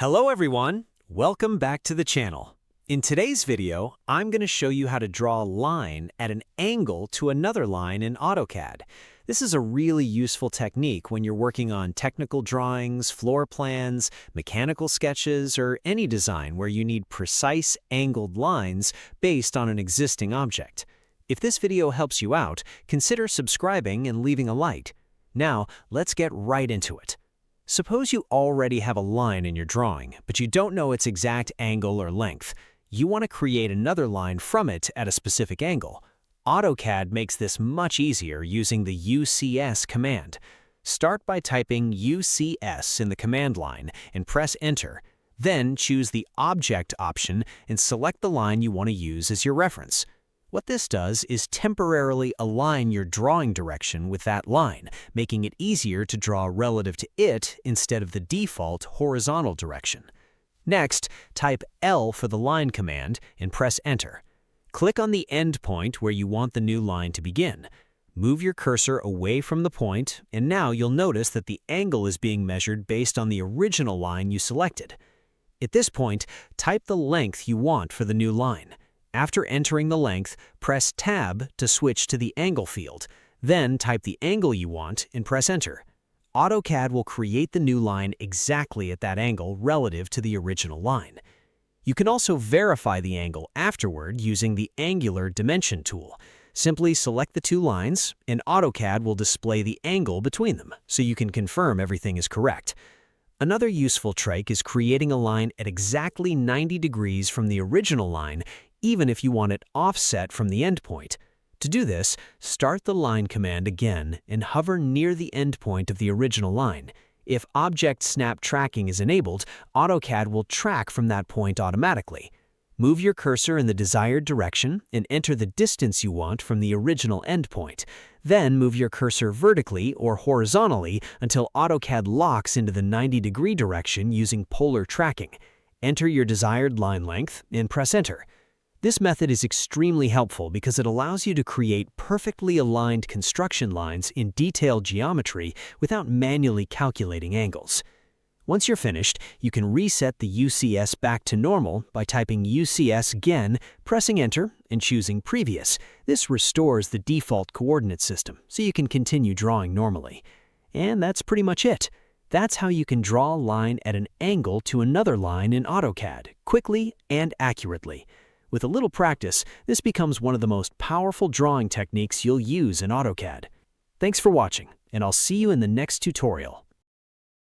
Hello everyone, welcome back to the channel. In today's video, I'm going to show you how to draw a line at an angle to another line in AutoCAD. This is a really useful technique when you're working on technical drawings, floor plans, mechanical sketches, or any design where you need precise angled lines based on an existing object. If this video helps you out, consider subscribing and leaving a like. Now, let's get right into it. Suppose you already have a line in your drawing, but you don't know its exact angle or length. You want to create another line from it at a specific angle. AutoCAD makes this much easier using the UCS command. Start by typing UCS in the command line and press Enter. Then choose the Object option and select the line you want to use as your reference. What this does is temporarily align your drawing direction with that line, making it easier to draw relative to it instead of the default horizontal direction. Next, type L for the line command and press Enter. Click on the end point where you want the new line to begin. Move your cursor away from the point, and now you'll notice that the angle is being measured based on the original line you selected. At this point, type the length you want for the new line. After entering the length, press Tab to switch to the angle field. Then type the angle you want and press Enter. AutoCAD will create the new line exactly at that angle relative to the original line. You can also verify the angle afterward using the Angular Dimension tool. Simply select the two lines, and AutoCAD will display the angle between them, so you can confirm everything is correct. Another useful trick is creating a line at exactly 90 degrees from the original line, even if you want it offset from the endpoint. To do this, start the line command again and hover near the endpoint of the original line. If Object Snap Tracking is enabled, AutoCAD will track from that point automatically. Move your cursor in the desired direction and enter the distance you want from the original endpoint. Then move your cursor vertically or horizontally until AutoCAD locks into the 90-degree direction using polar tracking. Enter your desired line length and press Enter. This method is extremely helpful because it allows you to create perfectly aligned construction lines in detailed geometry without manually calculating angles. Once you're finished, you can reset the UCS back to normal by typing UCS again, pressing Enter, and choosing Previous. This restores the default coordinate system, so you can continue drawing normally. And that's pretty much it. That's how you can draw a line at an angle to another line in AutoCAD, quickly and accurately. With a little practice, this becomes one of the most powerful drawing techniques you'll use in AutoCAD. Thanks for watching, and I'll see you in the next tutorial.